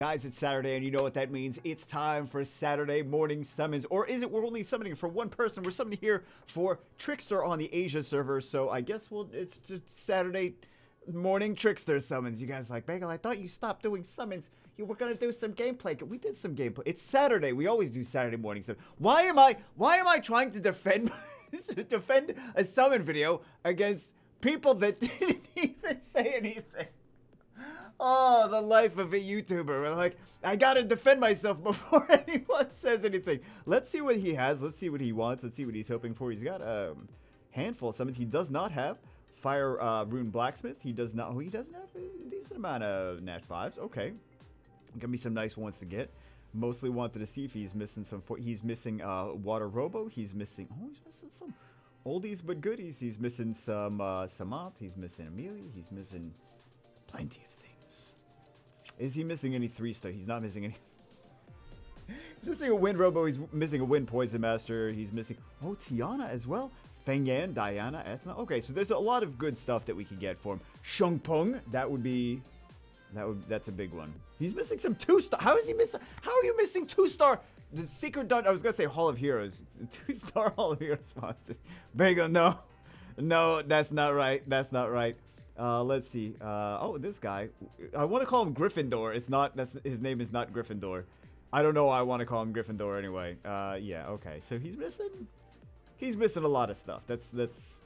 Guys, it's Saturday, and you know what that means. It's time for Saturday morning summons. Or is it we're only summoning for one person? We're summoning here for Trickster on the Asia server, so I guess it's just Saturday morning Trickster summons. You guys like, Bagel, I thought you stopped doing summons. You were going to do some gameplay. We did some gameplay. It's Saturday. We always do Saturday morning summons. Why am I trying to defend a summon video against people that didn't even say anything? Oh, the life of a YouTuber. We're like, I gotta defend myself before anyone says anything. Let's see what he has. Let's see what he wants. Let's see what he's hoping for. He's got a handful of summons. He does not have Fire Rune Blacksmith. He does not. Oh, he doesn't have a decent amount of Nat 5s. Okay. Give me some nice ones to get. Mostly wanted to see if he's missing some. He's missing Water Robo. He's missing. Oh, he's missing some oldies but goodies. He's missing some Samant. He's missing Amelia. He's missing plenty of things. Is he missing any 3-star? He's not missing any. He's missing a Wind Robo. He's missing a Wind Poison Master. He's missing. Oh, Tiana as well. Feng Yan, Diana, Ethna. Okay, so there's a lot of good stuff that we could get for him. Shung Peng. That's a big one. He's missing some 2-star. How is he missing? How are you missing 2-star? The Secret Dungeon. I was gonna say Hall of Heroes. 2-star Hall of Heroes sponsor. Bagel, no, that's not right. That's not right. Let's see. Oh, this guy. I want to call him Gryffindor. It's not. His name is not Gryffindor. I don't know why I want to call him Gryffindor anyway. Yeah. Okay. So he's missing. He's missing a lot of stuff. That's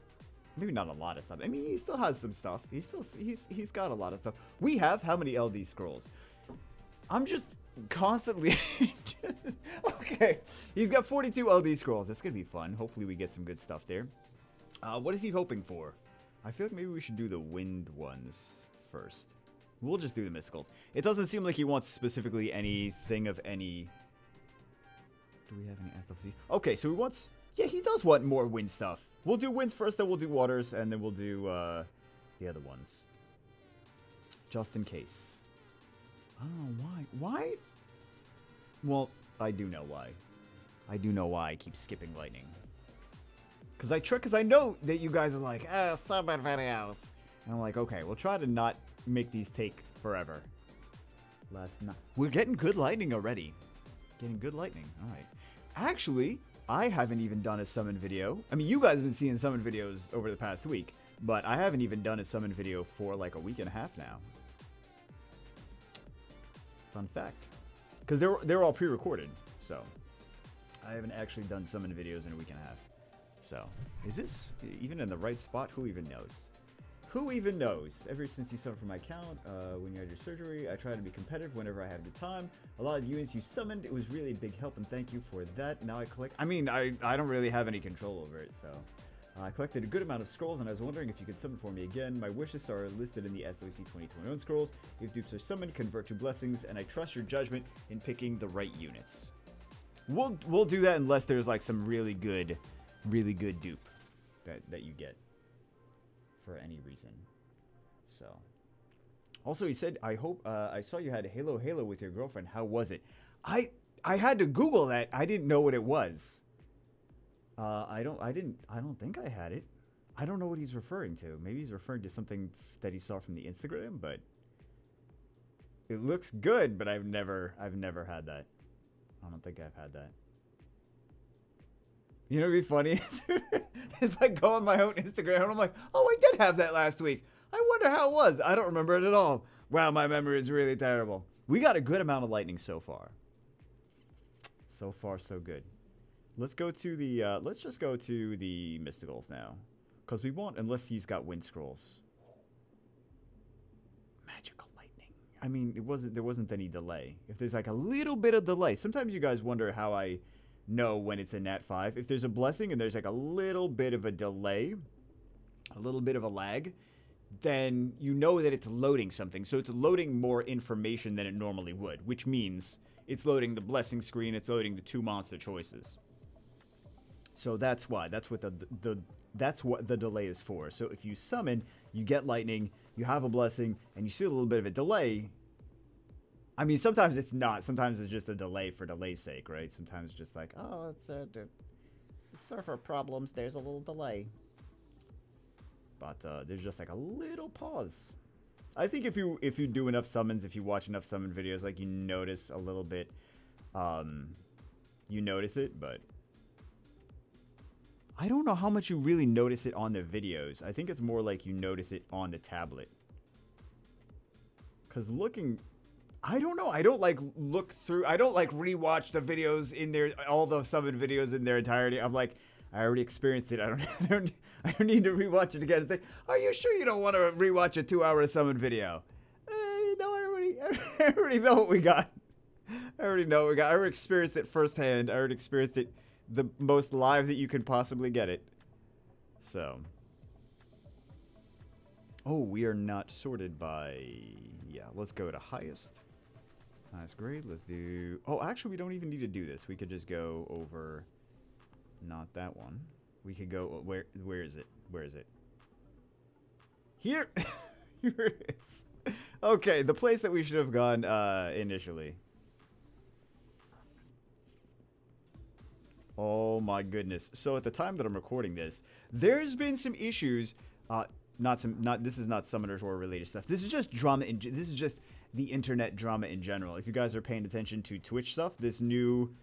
maybe not a lot of stuff. I mean, he still has some stuff. He's got a lot of stuff. We have how many LD scrolls? I'm just constantly. Okay. He's got 42 LD scrolls. That's gonna be fun. Hopefully we get some good stuff there. What is he hoping for? I feel like maybe we should do the wind ones first. We'll just do the mysticals. It doesn't seem like he wants specifically anything of any... Do we have any FFC? Okay, so he wants... Yeah, he does want more wind stuff. We'll do winds first, then we'll do waters, and then we'll do the other ones. Just in case. I don't know why. Why? Well, I do know why. I do know why I keep skipping lightning. Because I know that you guys are like, summon videos. And I'm like, okay, we'll try to not make these take forever. We're getting good lightning already. Getting good lightning. All right. Actually, I haven't even done a summon video. I mean, you guys have been seeing summon videos over the past week, but I haven't even done a summon video for like a week and a half now. Fun fact. Because they're all pre-recorded, so I haven't actually done summon videos in a week and a half. So, is this even in the right spot? Who even knows? Who even knows? Ever since you summoned from my account, when you had your surgery, I tried to be competitive whenever I had the time. A lot of units you summoned, it was really a big help, and thank you for that. Now I collect... I mean, I don't really have any control over it, so... I collected a good amount of scrolls, and I was wondering if you could summon for me again. My wishes are listed in the SWC 2021 scrolls. If dupes are summoned, convert to blessings, and I trust your judgment in picking the right units. We'll do that unless there's like some really good dupe that you get for any reason. So also he said, I hope I saw you had Halo with your girlfriend. How was it? I had to Google that. I didn't know what it was. I don't think I had it. I don't know what he's referring to. Maybe he's referring to something that he saw from the Instagram, but it looks good, but I've never had that. I don't think I've had that. You know, it'd be funny if I go on my own Instagram and I'm like, oh, I did have that last week. I wonder how it was. I don't remember it at all. Wow, my memory is really terrible. We got a good amount of lightning so far. So far, so good. Let's go to the, let's just go to the mysticals now. Because we won't, unless he's got wind scrolls. Magical lightning. I mean, there wasn't any delay. If there's like a little bit of delay. Sometimes you guys wonder how I know when it's a Nat 5. If there's a blessing and there's like a little bit of a delay, a little bit of a lag, then you know that it's loading something. So it's loading more information than it normally would, which means it's loading the blessing screen, it's loading the 2 monster choices. So that's why. That's what that's what the delay is for. So if you summon, you get lightning, you have a blessing, and you see a little bit of a delay. I mean, sometimes it's not. Sometimes it's just a delay for delay's sake, right? Sometimes it's just like, oh, it's server problems. There's a little delay. But there's just like a little pause. I think if you do enough summons, if you watch enough summon videos, like you notice a little bit, you notice it, but I don't know how much you really notice it on the videos. I think it's more like you notice it on the tablet. Cause looking, I don't know. I don't like look through. I don't like rewatch the videos in there, all the summon videos in their entirety. I'm like, I already experienced it. I don't need to rewatch it again. It's like, are you sure you don't want to rewatch a 2-hour summon video? No, I already know what we got. I already know what we got. I already experienced it firsthand. I already experienced it the most live that you can possibly get it. So. Oh, we are not sorted by... Yeah, let's go to highest. Highest grade. Let's do... Oh, actually, we don't even need to do this. We could just go over... Not that one. We could go... Where is it? Where is it? Here! Here it is. Okay, the place that we should have gone initially. Oh my goodness. So at the time that I'm recording this, there's been some issues... this is not Summoners War related stuff. This is just drama. This is just the internet drama in general. If you guys are paying attention to Twitch stuff, this new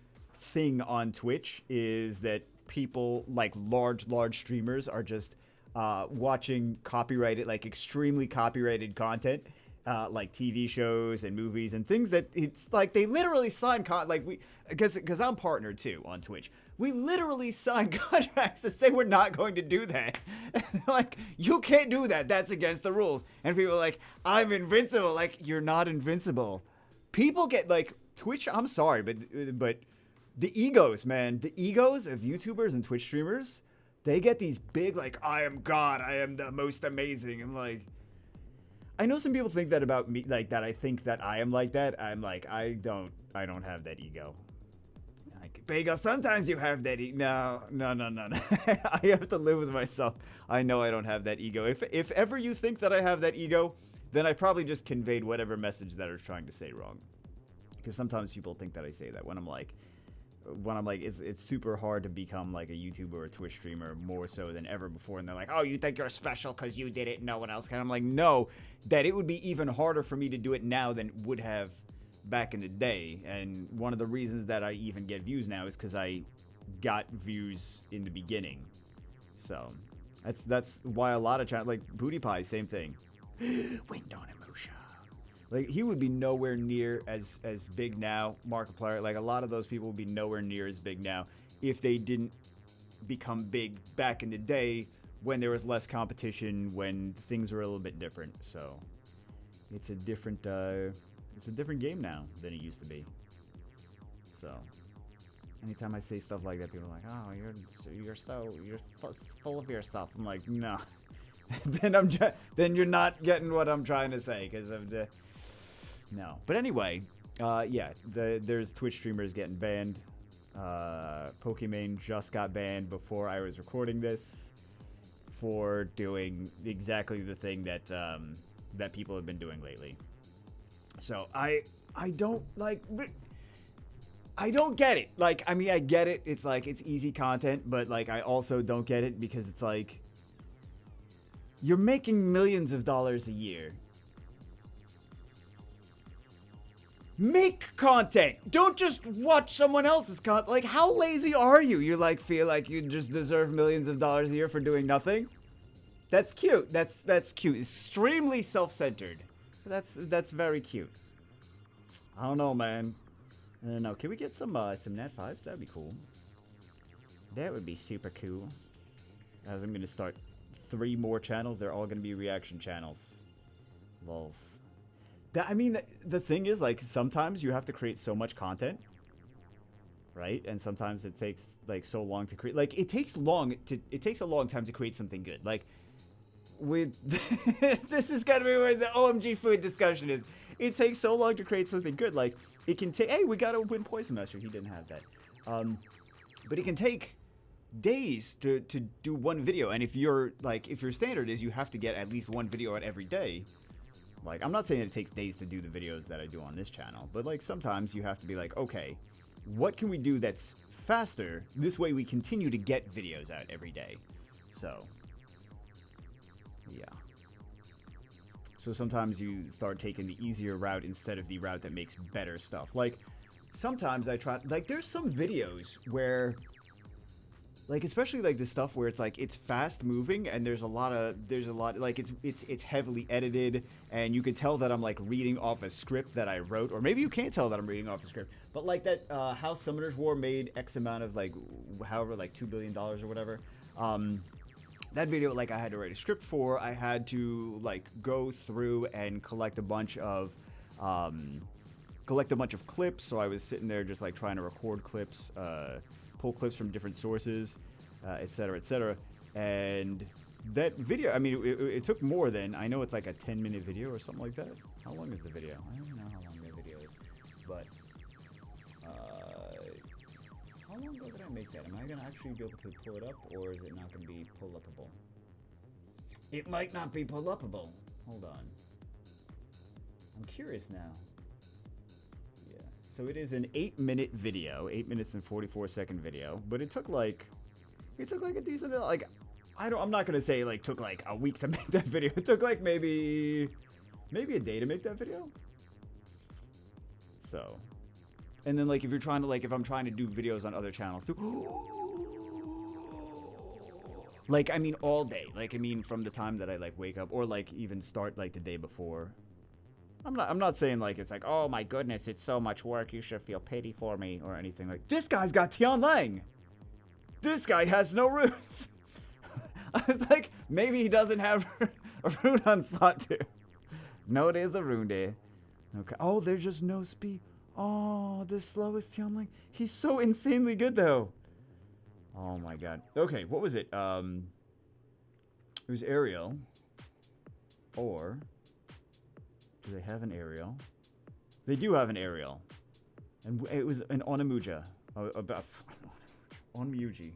thing on Twitch is that people like large streamers are just watching copyrighted, like extremely copyrighted content, like TV shows and movies and things that it's like they literally sign because I'm partnered too on Twitch. We literally sign contracts that say we're not going to do that. Like, you can't do that. That's against the rules. And people are like, I'm invincible. Like, you're not invincible. People get, like, Twitch, I'm sorry, but the egos, man. The egos of YouTubers and Twitch streamers, they get these big, like, I am God. I am the most amazing. I'm like, I know some people think that about me, like, that I think that I am like that. I'm like, I don't have that ego. Bagel, sometimes you have that no. I have to live with myself. I know I don't have that ego. If ever you think that I have that ego, then I probably just conveyed whatever message that I was trying to say wrong. Because sometimes people think that I say that when I'm like, it's super hard to become like a YouTuber or a Twitch streamer more so than ever before. And they're like, oh, you think you're special because you did it and no one else can. I'm like, no, that it would be even harder for me to do it now than it would have back in the day. And one of the reasons that I even get views now is because I got views in the beginning. So that's why a lot of channels, like Booty Pie, same thing. Wind on Emotion. Like, he would be nowhere near as big now. Markiplier, like a lot of those people would be nowhere near as big now if they didn't become big back in the day when there was less competition, when things were a little bit different. So it's a different game now than it used to be. So anytime I say stuff like that, people are like, oh, you're full of yourself. I'm like, no. then you're not getting what I'm trying to say, because of the no. But anyway, yeah, there's Twitch streamers getting banned. Pokimane just got banned before I was recording this for doing exactly the thing that that people have been doing lately. So I don't get it. Like, I mean, I get it. It's like, it's easy content, but like, I also don't get it because it's like, you're making millions of dollars a year. Make content. Don't just watch someone else's content. Like, how lazy are you? You like feel like you just deserve millions of dollars a year for doing nothing? That's cute. That's cute. Extremely self-centered. That's very cute. I don't know, man. I don't know. Can we get some Nat 5s? That'd be cool. That would be super cool. As I'm gonna start 3 more channels. They're all gonna be reaction channels. Lols. I mean, the thing is, like, sometimes you have to create so much content, right? And sometimes it takes like so long to create. Like, it takes a long time to create something good. Like, with this is gonna be where the OMG food discussion is. It takes so long to create something good. Like, it can take. Hey, we gotta win Poison Master. He didn't have that. But it can take days to do one video. And if your standard is you have to get at least one video out every day. Like, I'm not saying it takes days to do the videos that I do on this channel, but like sometimes you have to be like, okay, what can we do that's faster? This way we continue to get videos out every day. So, yeah. So sometimes you start taking the easier route instead of the route that makes better stuff. Like, sometimes I try, like, there's some videos where, like, especially like the stuff where it's like it's fast moving and there's a lot like it's heavily edited and you can tell that I'm like reading off a script that I wrote, or maybe you can't tell that I'm reading off a script, but like that how Summoners War made X amount of like however like $2 billion or whatever. That video, like, I had to write a script for. I had to like go through and collect a bunch of clips. So I was sitting there just like trying to record clips, pull clips from different sources, etc., etc. And that video, I mean, it took more than, I know it's like a 10-minute video or something like that. How long is the video? I don't know how long the video is, but how long ago did I make that? Am I gonna actually be able to pull it up, or is it not gonna be pull-upable? It might not be pull-upable. Hold on. I'm curious now. Yeah. So it is an 8-minute video, 8 minutes and 44-second video, but it took like a decent, like, I'm not gonna say like took like a week to make that video. It took like maybe a day to make that video. So, and then like if you're trying to like, if I'm trying to do videos on other channels too, like, I mean, all day, like, I mean, from the time that I like wake up, or like even start like the day before. I'm not saying like it's like, oh my goodness, it's so much work, you should feel pity for me or anything. Like, this guy's got Tianlang. This guy has no runes. I was like, maybe he doesn't have a rune on slot too. No, it is a rune day. Okay. Oh, there's just no speed. Oh, the slowest Tianlang. He's so insanely good though. Oh my god. Okay, what was it? It was Ariel. Or do they have an Ariel? They do have an Ariel. And it was an Onamuja. Onmyuji.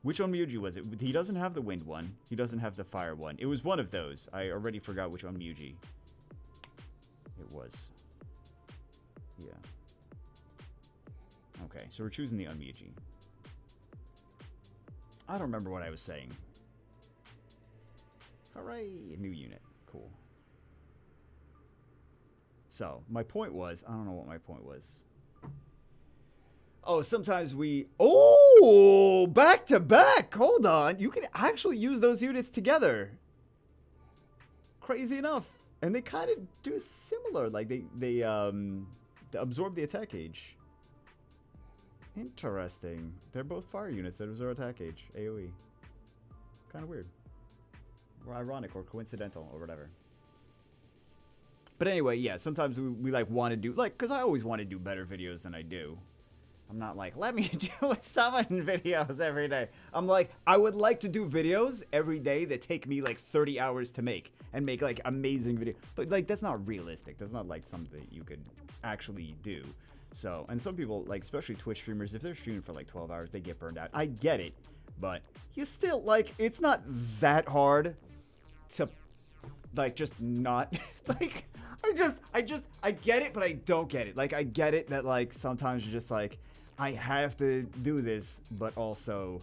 Which Onmyuji was it? He doesn't have the wind one. He doesn't have the fire one. It was one of those. I already forgot which Onmyuji it was. Yeah. Okay, so we're choosing the Onmyuji. I don't remember what I was saying. Hooray! New unit. Cool. So, my point was, I don't know what my point was. Oh, sometimes we... Oh! Back to back! Hold on. You can actually use those units together. Crazy enough. And they kind of do similar. Like, they absorb the attack gauge. Interesting. They're both fire units that absorb attack gauge. AoE. Kind of weird. Or ironic or coincidental or whatever. But anyway, yeah, sometimes we like want to do, like, because I always want to do better videos than I do. I'm not like, let me do summon videos every day. I'm like, I would like to do videos every day that take me like 30 hours to make and make like amazing videos. But like, that's not realistic. That's not like something you could actually do. So, and some people, like, especially Twitch streamers, if they're streaming for like 12 hours, they get burned out. I get it, but you still, like, it's not that hard to, like, just not, like, I get it, but I don't get it. Like, I get it that, like, sometimes you're just like, I have to do this, but also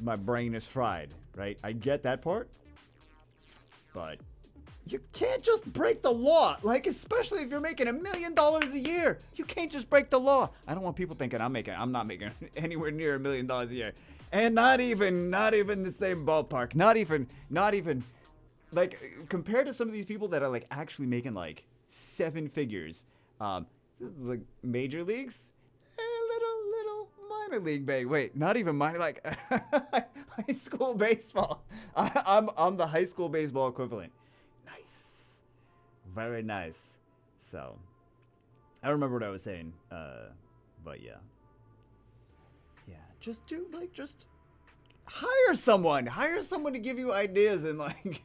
my brain is fried, right? I get that part, but you can't just break the law. Like, especially if you're making $1 million a year, you can't just break the law. I don't want people thinking I'm not making anywhere near $1 million a year, and not even the same ballpark. Not even. Like, compared to some of these people that are like actually making like 7 figures, like major leagues, little minor league bag. Wait, not even minor, like high school baseball. I'm the high school baseball equivalent. Nice, very nice. So, I don't remember what I was saying, but yeah, just hire someone to give you ideas and like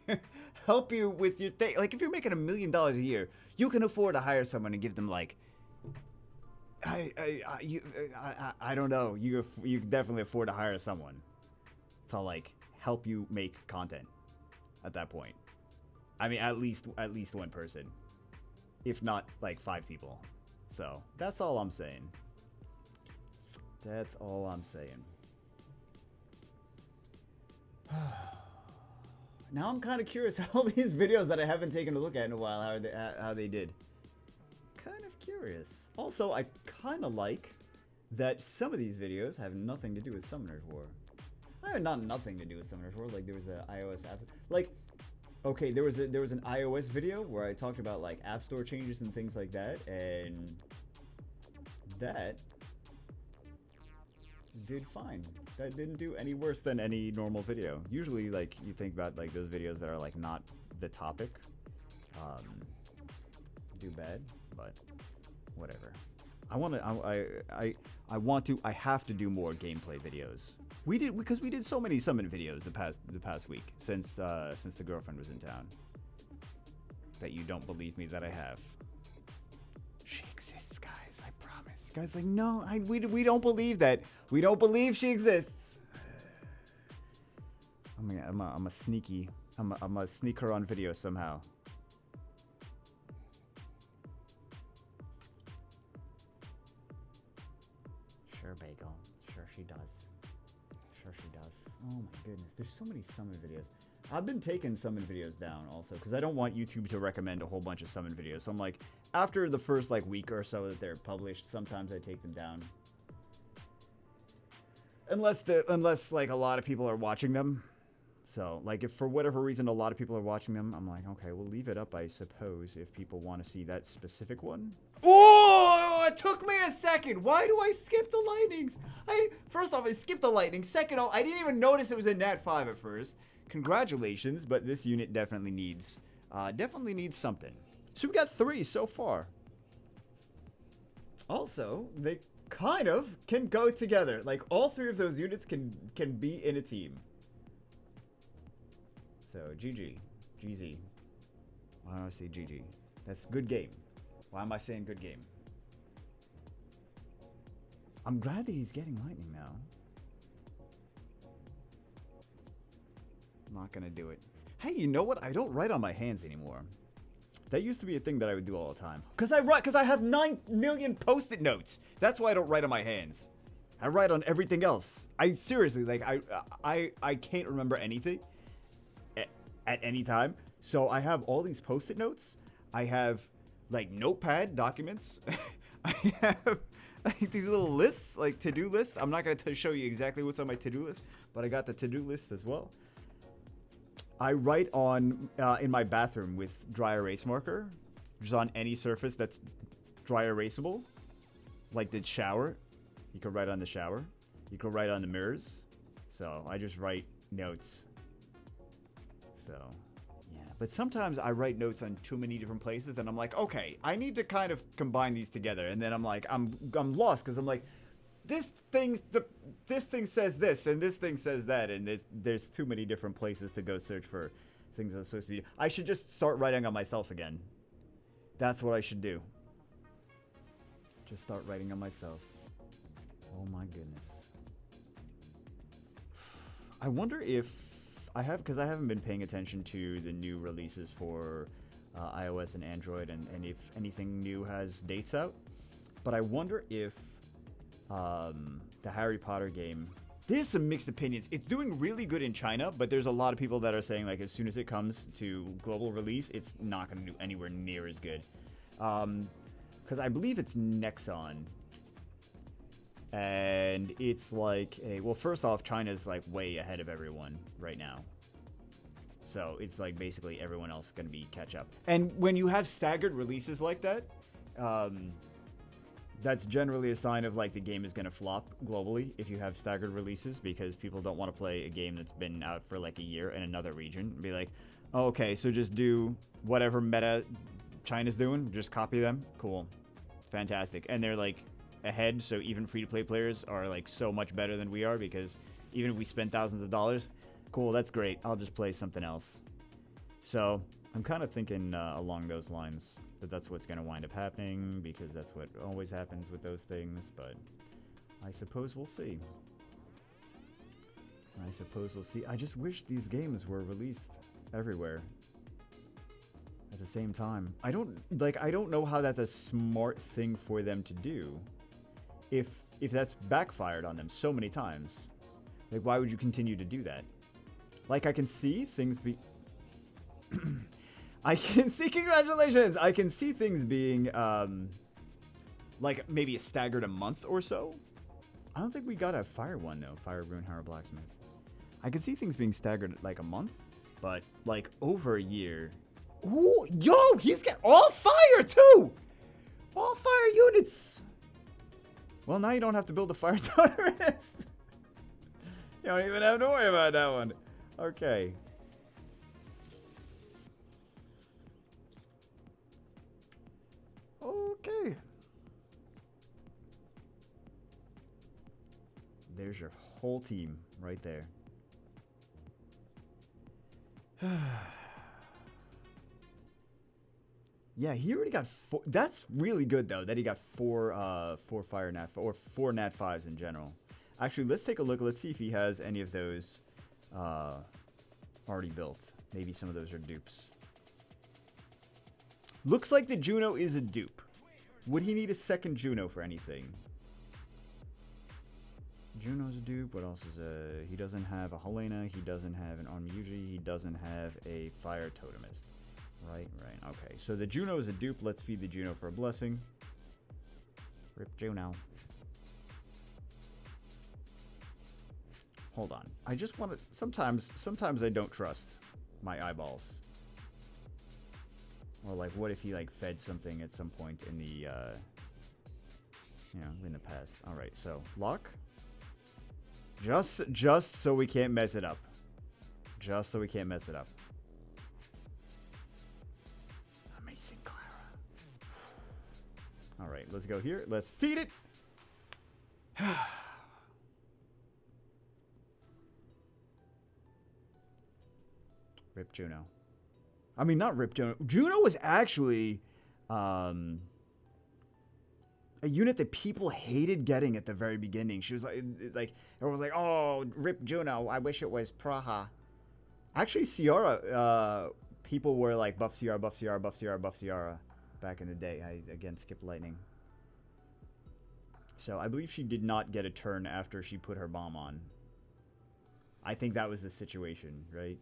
help you with your thing. Like, if you're making $1 million a year, you can afford to hire someone and give them like, I don't know. You definitely afford to hire someone to like help you make content at that point. I mean, at least one person, if not like 5 people. So that's all I'm saying. That's all I'm saying. Now I'm kind of curious how all these videos that I haven't taken a look at in a while, how they did. Kind of curious. Also, I kind of like that some of these videos have nothing to do with Summoner's War. Not nothing to do with Summoner's War. Like there was the iOS app. Like, okay, there was an iOS video where I talked about like App Store changes and things like that, and that did fine. That didn't do any worse than any normal video. Usually, like you think about like those videos that are like not the topic, do bad, but whatever. I have to do more gameplay videos. Because we did so many summon videos the past week since the girlfriend was in town. That you don't believe me that I have. She exists, guys. I promise. You guys, like, no, we don't believe that. We don't believe she exists. I'm a sneak her on video somehow. Sure, Bagel. Sure, she does. Sure, she does. Oh my goodness, there's so many summon videos. I've been taking summon videos down also because I don't want YouTube to recommend a whole bunch of summon videos. So I'm like, after the first like week or so that they're published, sometimes I take them down. Unless like a lot of people are watching them. So like if for whatever reason a lot of people are watching them, I'm like, okay, we'll leave it up, I suppose, if people want to see that specific one. Oh, it took me a second. Why do I skip the lightnings? First off, I skipped the lightning. Second off, I didn't even notice it was a Nat 5 at first. Congratulations, but this unit definitely needs something. So we got 3 so far. Also, they kind of can go together. Like all 3 of those units can be in a team. So GG. Why do I say GG? That's good game. Why am I saying good game? I'm glad that he's getting lightning now. I'm not gonna do it. Hey, you know what? I don't write on my hands anymore. That used to be a thing that I would do all the time. Because I have 9 million post-it notes. That's why I don't write on my hands. I write on everything else. I seriously, like, I can't remember anything at any time. So I have all these post-it notes. I have like notepad documents. I have like these little lists, like to-do lists. I'm not going to show you exactly what's on my to-do list, but I got the to-do list as well. I write on in my bathroom with dry erase marker, just on any surface that's dry erasable, like the shower. You can write on the shower. You can write on the mirrors. So I just write notes. So yeah, but sometimes I write notes on too many different places, and I'm like, okay, I need to kind of combine these together, and then I'm like, I'm lost because I'm like, this thing says this, and this thing says that, and there's too many different places to go search for things I'm supposed to be. I should just start writing on myself again. That's what I should do. Just start writing on myself. Oh my goodness. I wonder if because I haven't been paying attention to the new releases for iOS and Android, and if anything new has dates out. But I wonder if the Harry Potter game, there's some mixed opinions. It's doing really good in China, but there's a lot of people that are saying like as soon as it comes to global release, it's not going to do anywhere near as good. Because I believe it's Nexon. And it's like well, first off, China's like way ahead of everyone right now. So it's like basically everyone else is going to be catch up. And when you have staggered releases like that, that's generally a sign of like the game is going to flop globally if you have staggered releases, because people don't want to play a game that's been out for like a year in another region and be like, oh, okay, so just do whatever meta China's doing, just copy them. Cool. Fantastic. And they're like ahead, so even free-to-play players are like so much better than we are, because even if we spend thousands of dollars, cool, that's great, I'll just play something else. So I'm kind of thinking along those lines that that's what's going to wind up happening, because that's what always happens with those things. But I suppose we'll see. I just wish these games were released everywhere at the same time. I don't know how that's a smart thing for them to do if that's backfired on them so many times. Like, why would you continue to do that? Like, I can see things I can see, congratulations. I can see things being, like maybe a staggered a month or so. I don't think we got a fire one though. Fire, Rune, Harrow, Blacksmith. I can see things being staggered like a month, but like over a year. Ooh, yo, he's got all fire too. All fire units. Well, now you don't have to build a fire tolerance. You don't even have to worry about that one. Okay. Okay. There's your whole team right there. Yeah, he already got 4. That's really good though that he got 4 fire nat or 4 nat 5s in general. Actually, let's take a look. Let's see if he has any of those already built. Maybe some of those are dupes. Looks like the Juno is a dupe. Would he need a second Juno for anything? Juno's a dupe. What else is a... He doesn't have a Helena. He doesn't have an Onmyuji. He doesn't have a Fire Totemist. Right. Okay, so the Juno is a dupe. Let's feed the Juno for a blessing. Rip Juno. Hold on. I just want to... Sometimes I don't trust my eyeballs. Or like, what if he like fed something at some point in the, you know, in the past. All right, so lock. Just so we can't mess it up. Just so we can't mess it up. Amazing, Clara. All right, let's go here. Let's feed it. Rip Juno. I mean, not Rip Juno. Juno was actually a unit that people hated getting at the very beginning. She was like everyone was like, oh, Rip Juno. I wish it was Praha. Actually, Ciara, people were like buff Ciara, buff Ciara, buff Ciara, buff Ciara back in the day. I again skipped lightning. So I believe she did not get a turn after she put her bomb on. I think that was the situation, right?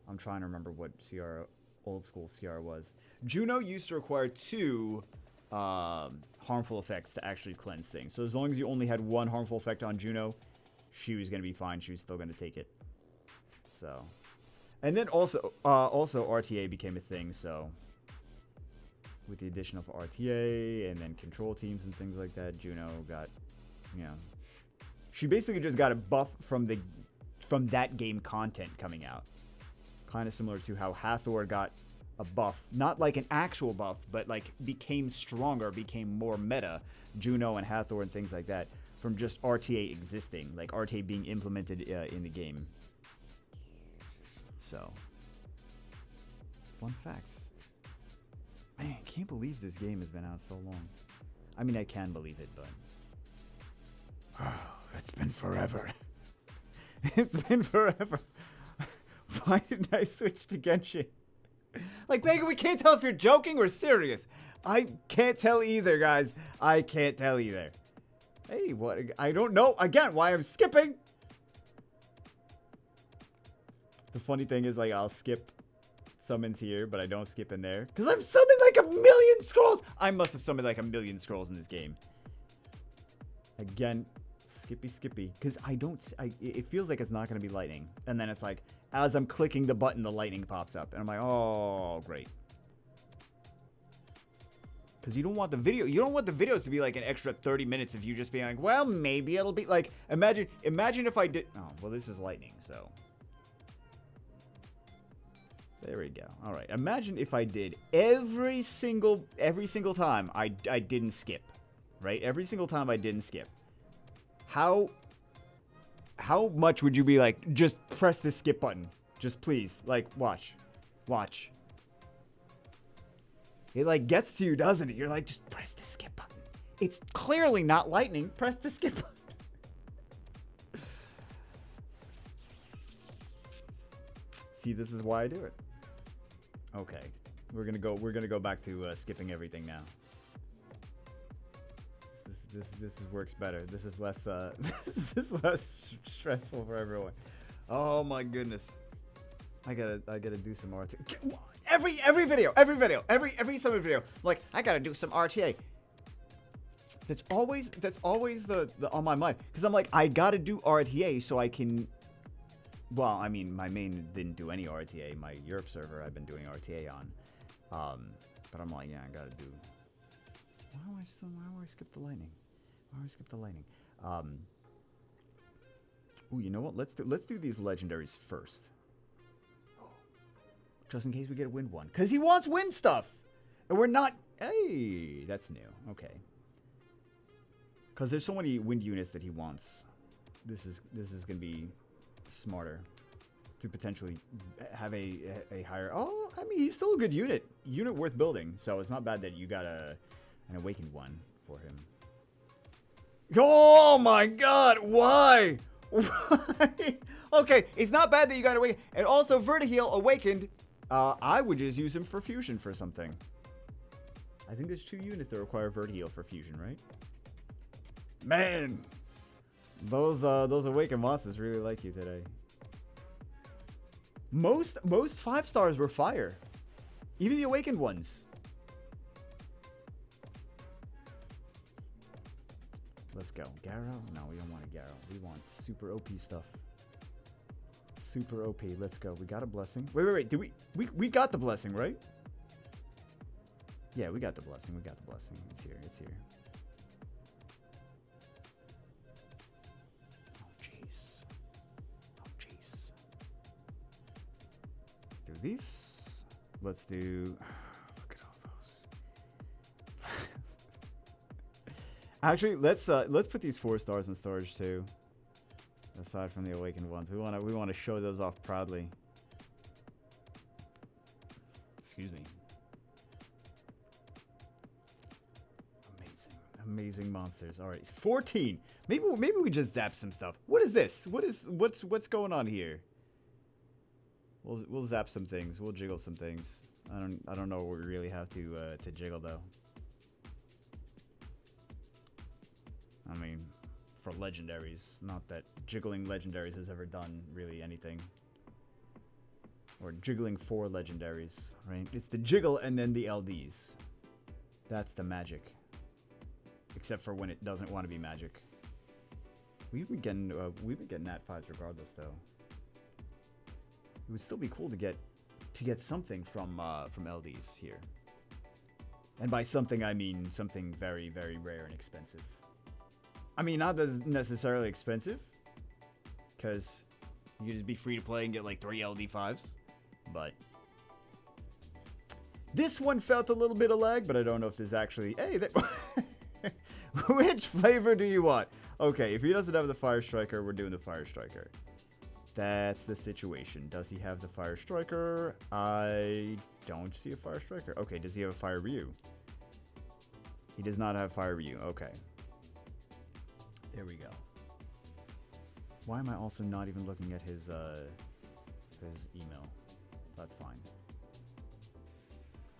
I'm trying to remember what Ciara, old school Ciara was. Juno used to require 2 harmful effects to actually cleanse things. So as long as you only had 1 harmful effect on Juno, she was going to be fine. She was still going to take it. So, and then also RTA became a thing. So with the addition of RTA and then control teams and things like that, Juno got, you know, she basically just got a buff from that game content coming out. Kind of similar to how Hathor got a buff, not like an actual buff, but like became stronger, became more meta, Juno and Hathor and things like that, from just RTA existing, like RTA being implemented in the game. So, fun facts. Man, I can't believe this game has been out so long. I mean, I can believe it, but... Oh, it's been forever. It's been forever. Why did I switch to Genshin? Like, Megan, we can't tell if you're joking or serious. I can't tell either, guys. I can't tell either. Hey, what? I don't know, again, why I'm skipping. The funny thing is, like, I'll skip summons here, but I don't skip in there. Because I've summoned like 1,000,000 scrolls. I must have summoned like 1,000,000 scrolls in this game. Again, skippy. Because it feels like it's not going to be lightning. And then it's like, as I'm clicking the button, the lightning pops up. And I'm like, oh, great. Because you don't want the videos to be like an extra 30 minutes of you just being like, well, maybe it'll be like, imagine if I did, oh, well, this is lightning, so. There we go. All right. Imagine if I did every single time I didn't skip, right? Every single time I didn't skip. How much would you be like, just press the skip button? Just please, like, watch. It like gets to you, doesn't it? You're like, just press the skip button. It's clearly not lightning. Press the skip button. See, this is why I do it. Okay, we're gonna go back to skipping everything now. This works better. This is less this is less stressful for everyone. Oh my goodness, I gotta do some RTA. Every summit video. Like, I gotta do some RTA. That's always the on my mind. Because I'm like, I gotta do RTA so I can. Well, I mean, my main didn't do any RTA. My Europe server I've been doing RTA on. But I'm like, yeah, I gotta do. Why do I skip the lightning? Ooh, you know what? Let's do these legendaries first. Just in case we get a wind one. Because he wants wind stuff. And we're not... Hey, that's new. Okay. Because there's so many wind units that he wants. This is going to be smarter. To potentially have a higher... Oh, I mean, he's still a good unit. Unit worth building. So it's not bad that you got an awakened one for him. Oh my god, why? Why? Okay, it's not bad that you got awakened. And also, Vertiheal awakened... I would just use him for fusion for something. I think there's 2 units that require Vertiheal for fusion, right? Man, those awakened monsters really like you today. Most 5 stars were fire, even the awakened ones. Let's go, Garo. No, we don't want a Garo. We want super OP stuff. Super OP. Let's go. We got a blessing. Wait. Do we got the blessing, right? Yeah, we got the blessing. It's here. Oh, jeez. Let's do these. Let's do... Look at all those. Actually, let's put these 4 stars in storage too. Aside from the awakened ones, we want to show those off proudly. Excuse me. Amazing monsters. All right, 14. Maybe we just zap some stuff. What is this? What's going on here? We'll zap some things. We'll jiggle some things. I don't know what we really have to jiggle though. I mean, for legendaries, not that jiggling legendaries has ever done really anything. Or jiggling for legendaries, right? It's the jiggle and then the LDs. That's the magic. Except for when it doesn't want to be magic. We've been getting nat 5s regardless though. It would still be cool to get something from LDs here. And by something I mean something very, very rare and expensive. I mean, not as necessarily expensive, because you could just be free to play and get like 3 LD5s, but this one felt a little bit of lag, but I don't know if there's actually... Hey, which flavor do you want? Okay, if he doesn't have the Fire Striker, we're doing the Fire Striker. That's the situation. Does he have the Fire Striker? I don't see a Fire Striker. Okay, does he have a Fire Ryu? He does not have Fire Ryu. Okay. There we go. Why am I also not even looking at his email? That's fine.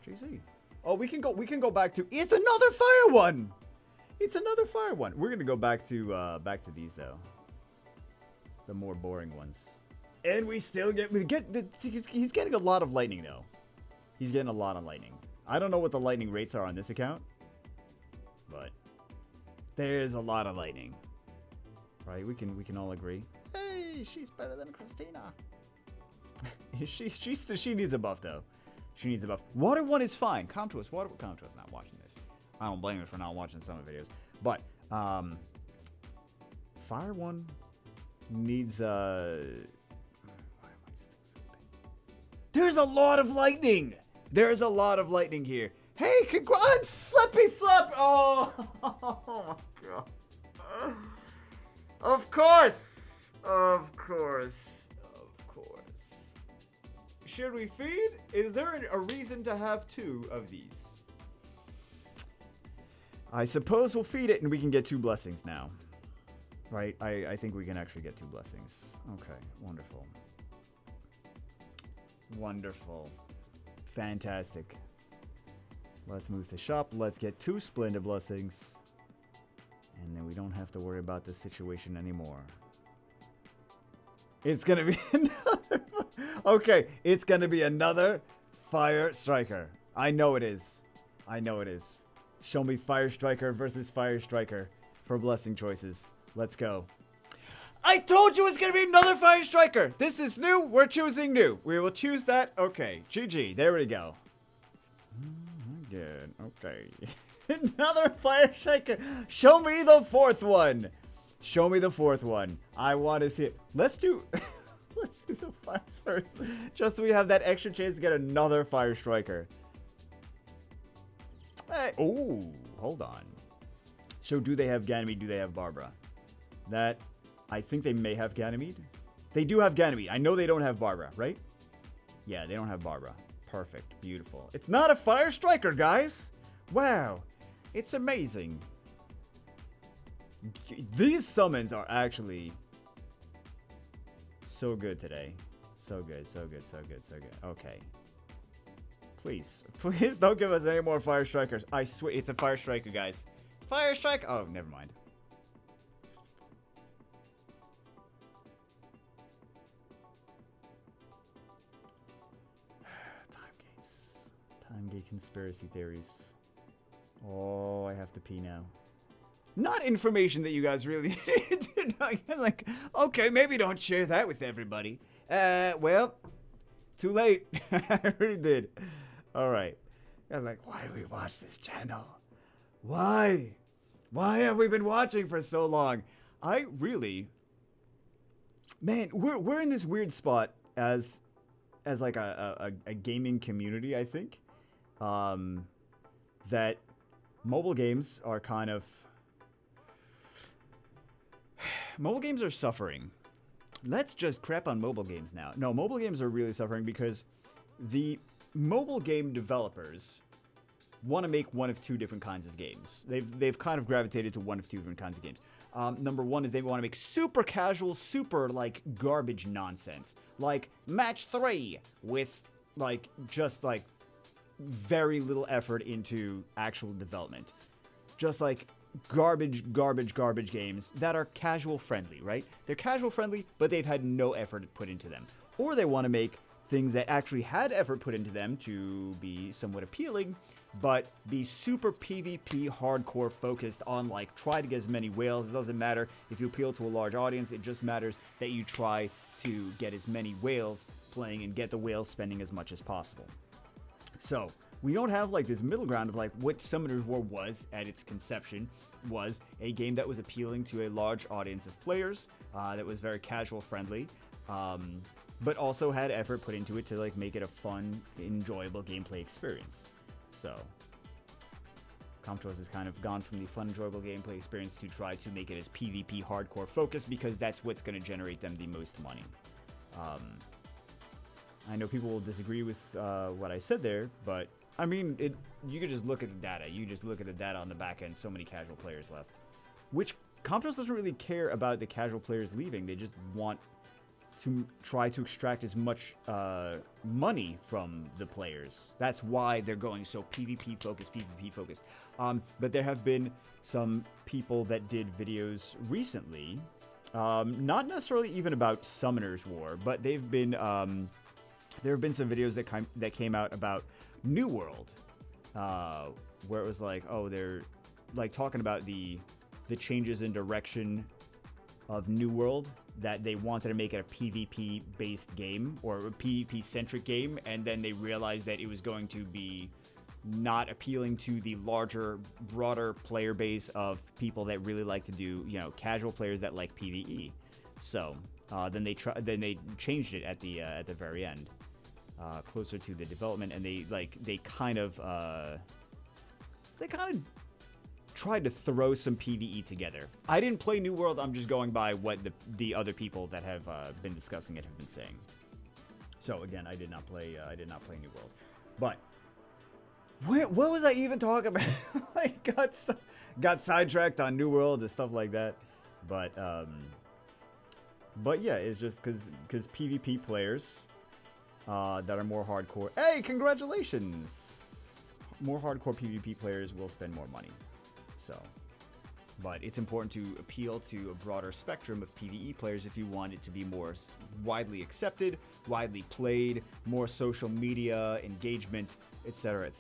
JC. Oh, we can go back to... It's another fire one! It's another fire one. We're gonna go back to these though. The more boring ones. And we still he's getting a lot of lightning though. He's getting a lot of lightning. I don't know what the lightning rates are on this account, but there's a lot of lightning. Right? We can all agree. Hey, she's better than Christina. She needs a buff though. She needs a buff. Water 1 is fine. Contour's not watching this. I don't blame her for not watching some of the videos. But Fire 1 needs There's a lot of lightning. There's a lot of lightning here. Hey, congrats, Flippy Flip. Oh, oh my god. Of course. Should we feed? Is there a reason to have 2 of these? I suppose we'll feed it and we can get 2 blessings now. Right? I think we can actually get 2 blessings. Okay, wonderful. Wonderful. Fantastic. Let's move to shop. Let's get 2 Splendid Blessings. And then we don't have to worry about this situation anymore. It's gonna be another. Okay, it's gonna be another Fire Striker. I know it is. I know it is. Show me Fire Striker versus Fire Striker for blessing choices. Let's go. I told you it's gonna be another Fire Striker. This is new. We're choosing new. We will choose that. Okay, GG. There we go. Good. Okay. Another Fire Striker. Show me the fourth one. Show me the fourth one. I want to see it. Let's do the fires first. Just so we have that extra chance to get another Fire Striker. Hey. Oh, hold on. So do they have Ganymede? Do they have Barbara? That, I think they may have Ganymede. They do have Ganymede. I know they don't have Barbara, right? Yeah, they don't have Barbara. Perfect. Beautiful. It's not a Fire Striker, guys. Wow. It's amazing. These summons are actually so good today. So good, so good, so good, so good. Okay. Please don't give us any more Fire Strikers. I swear, it's a Fire Striker, guys. Fire Strike. Oh, never mind. Time gate conspiracy theories. Oh, I have to pee now. Not information that you guys really need to know. Like, okay, maybe don't share that with everybody. Well, too late. I already did. All right. I was like, why do we watch this channel? Why? Why have we been watching for so long? I really, man, we're in this weird spot as like a gaming community, I think. That mobile games are kind of... Mobile games are suffering. Let's just crap on mobile games now. No, mobile games are really suffering because the mobile game developers want to make one of two different kinds of games. They've kind of gravitated to one of two different kinds of games. Number one is they want to make super casual, super, like, garbage nonsense. Like, Match 3 with, like, just, like, very little effort into actual development. Just, like, garbage games that are casual friendly, right? They're casual friendly, but they've had no effort put into them. Or they want to make things that actually had effort put into them to be somewhat appealing, but be super PvP hardcore focused on, like, try to get as many whales. It doesn't matter if you appeal to a large audience, it just matters that you try to get as many whales playing and get the whales spending as much as possible. So we don't have, like, this middle ground of, like, what Summoner's War was at its conception was a game that was appealing to a large audience of players, that was very casual friendly, but also had effort put into it to, like, make it a fun, enjoyable gameplay experience. So Comptros has kind of gone from the fun, enjoyable gameplay experience to try to make it as PvP hardcore focused because that's what's going to generate them the most money. I know people will disagree with what I said there, but I mean, you could just look at the data. You just look at the data on the back end, so many casual players left. Which Comptros doesn't really care about the casual players leaving. They just want to try to extract as much money from the players. That's why they're going so PvP focused. But there have been some people that did videos recently, not necessarily even about Summoner's War, but they've been there have been some videos that came out about New World, where it was like, oh, they're like talking about the changes in direction of New World, that they wanted to make it a PvP based game or a PvP centric game, and then they realized that it was going to be not appealing to the larger, broader player base of people that really like to do, you know, casual players that like PvE. So then they changed it at the very end, closer to the development, and they kind of tried to throw some PvE together. I didn't play New World. I'm just going by what the other people that have been discussing it have been saying. So again, I did not play New World. But what was I even talking about? I got sidetracked on New World and stuff like that. But yeah, it's just because PvP players that are more hardcore. Hey, congratulations! More hardcore PvP players will spend more money. So But it's important to appeal to a broader spectrum of PvE players if you want it to be more widely accepted, widely played, more social media engagement, etc.,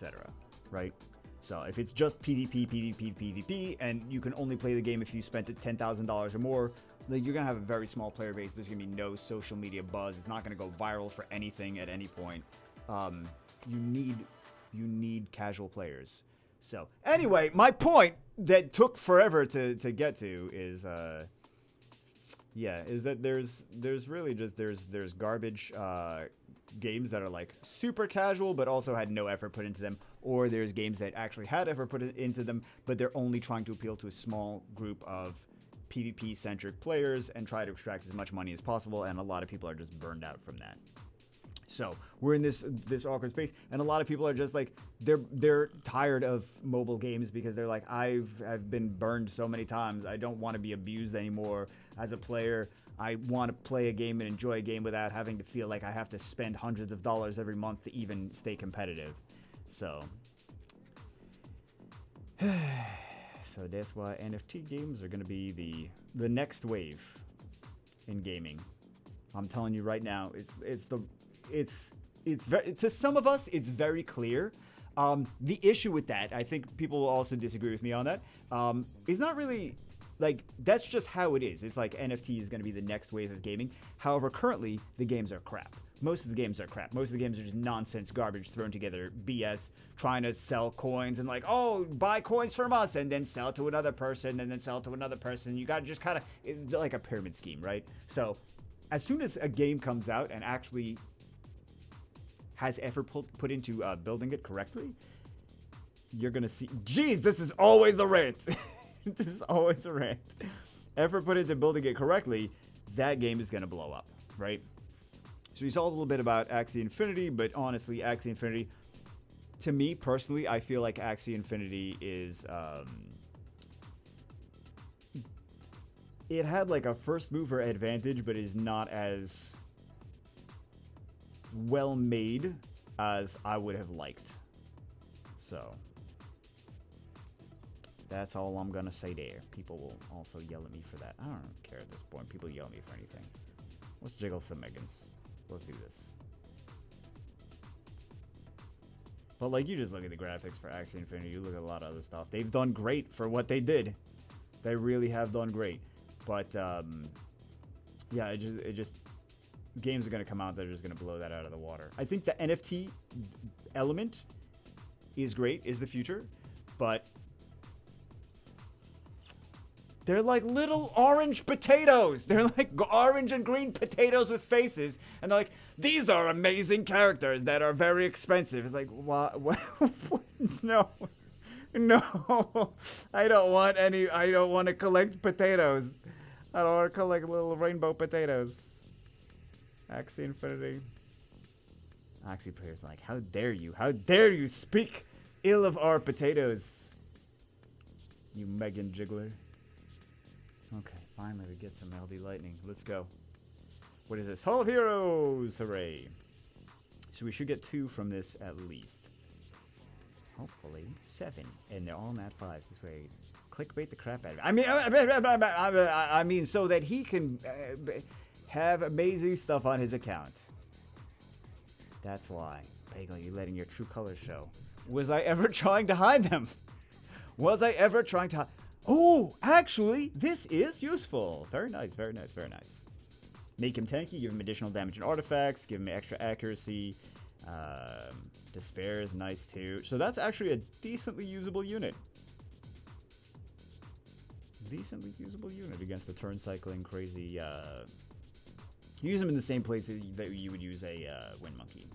right? So if it's just PvP, PvP, PvP, and you can only play the game if you spent $10,000 or more, like you're gonna have a very small player base. There's gonna be no social media buzz. It's not gonna go viral for anything at any point. You need casual players. So anyway, my point that took forever to get to is is that there's really just there's garbage games that are like super casual but also had no effort put into them, or there's games that actually had effort put into them but they're only trying to appeal to a small group of PvP centric players and try to extract as much money as possible, and a lot of people are just burned out from that. So we're in this awkward space, and a lot of people are just like they're tired of mobile games because they're like, I've been burned so many times. I don't want to be abused anymore as a player. I want to play a game and enjoy a game without having to feel like I have to spend hundreds of dollars every month to even stay competitive. So that's why NFT games are going to be the next wave in gaming. I'm telling you right now, it's very, to some of us, it's very clear. The issue with that, I think people will also disagree with me on that, is not really, like, that's just how it is. It's like NFT is going to be the next wave of gaming. However, currently, the games are crap. Most of the games are crap. Most of the games are just nonsense, garbage thrown together, BS, trying to sell coins and like, oh, buy coins from us and then sell to another person and then sell to another person. You got to just kind of, like a pyramid scheme, right? So as soon as a game comes out and actually has effort put into building it correctly, you're going to see, geez, this is always a rant. This is always a rant. Effort put into building it correctly, that game is going to blow up, right? So we saw a little bit about Axie Infinity, but honestly, Axie Infinity, to me personally, I feel like Axie Infinity is, it had like a first mover advantage, but is not as well made as I would have liked. So that's all I'm gonna say there. People will also yell at me for that. I don't care at this point. People yell at me for anything. Let's jiggle some Megans. Let's do this. But like, you just look at the graphics for Axie Infinity, you look at a lot of other stuff. They've done great for what they did. They really have done great. But yeah, it just games are gonna come out that are just gonna blow that out of the water. I think the NFT element is great, is the future, but they're like little orange potatoes. They're like orange and green potatoes with faces. And they're like, these are amazing characters that are very expensive. It's like, what? No. No. I don't want to collect potatoes. I don't want to collect little rainbow potatoes. Axie Infinity. Axie players like, how dare you? How dare you speak ill of our potatoes? You Megan Jiggler. Okay, finally we get some LD Lightning. Let's go. What is this? Hall of Heroes! Hooray. So we should get 2 from this at least. Hopefully 7. And they're all nat 5s this way. Clickbait the crap out of it. I mean, so that he can have amazing stuff on his account. That's why. Bagel, you're letting your true colors show. Was I ever trying to hide them? Was I ever trying to hide... Oh, actually, this is useful. Very nice, very nice, very nice. Make him tanky, give him additional damage and artifacts, give him extra accuracy. Despair is nice too. So that's actually a decently usable unit. Decently usable unit against the turn cycling crazy. Use him in the same place that you would use a Wind Monkey,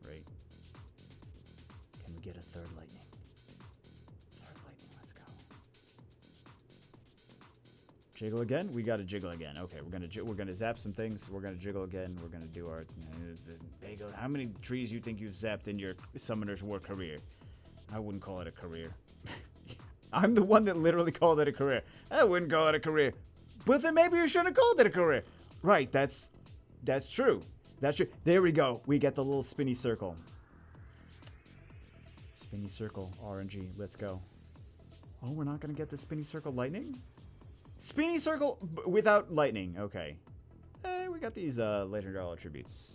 right? Can we get a third lightning? Jiggle again? We gotta jiggle again. Okay, we're gonna zap some things. We're gonna jiggle again. We're gonna do our bagel. How many trees you think you've zapped in your Summoner's War career? I wouldn't call it a career. I'm the one that literally called it a career. I wouldn't call it a career. But then maybe you shouldn't have called it a career. Right, that's true. That's true. There we go. We get the little spinny circle. Spinny circle, RNG. Let's go. Oh, we're not going to get the spinny circle lightning? Spinny circle without lightning. Okay. We got these legendary attributes.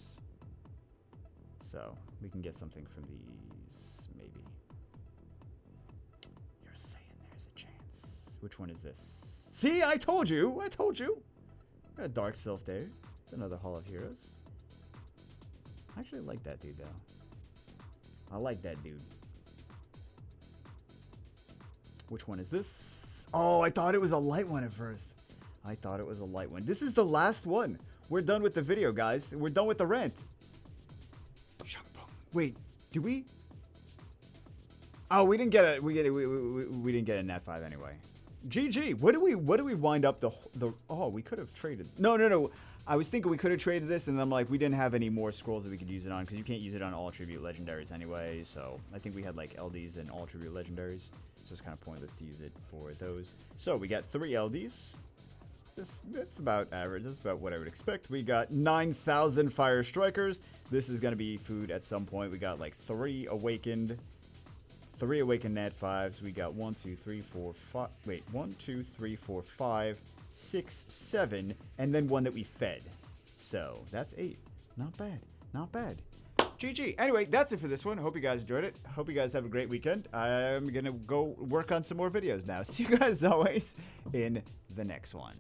So, we can get something from these, maybe. You're saying there's a chance. Which one is this? See, I told you! I told you! Got a Dark Sylph there. It's another Hall of Heroes. I actually like that dude, though. I like that dude. Which one is this? Oh, I thought it was a light one at first. I thought it was a light one. This is the last one. We're done with the video, guys. We're done with the rant. Wait, did we? Oh, we didn't get a we didn't get a Nat 5 anyway. GG. What do we wind up the oh, we could have traded. No. I was thinking we could have traded this, and I'm like, we didn't have any more scrolls that we could use it on, because you can't use it on all tribute legendaries anyway. So I think we had like LDs and all tribute legendaries. So it's kind of pointless to use it for those. So we got 3 LDs. That's about average. That's about what I would expect. We got 9,000 Fire Strikers. This is going to be food at some point. We got like 3 awakened Nat 5s. We got 1, 2, 3, 4, 5. Wait, 1, 2, 3, 4, 5, 6, 7, and then one that we fed. So that's 8. Not bad. Not bad. GG. Anyway, that's it for this one. Hope you guys enjoyed it. Hope you guys have a great weekend. I'm going to go work on some more videos now. See you guys always in the next one.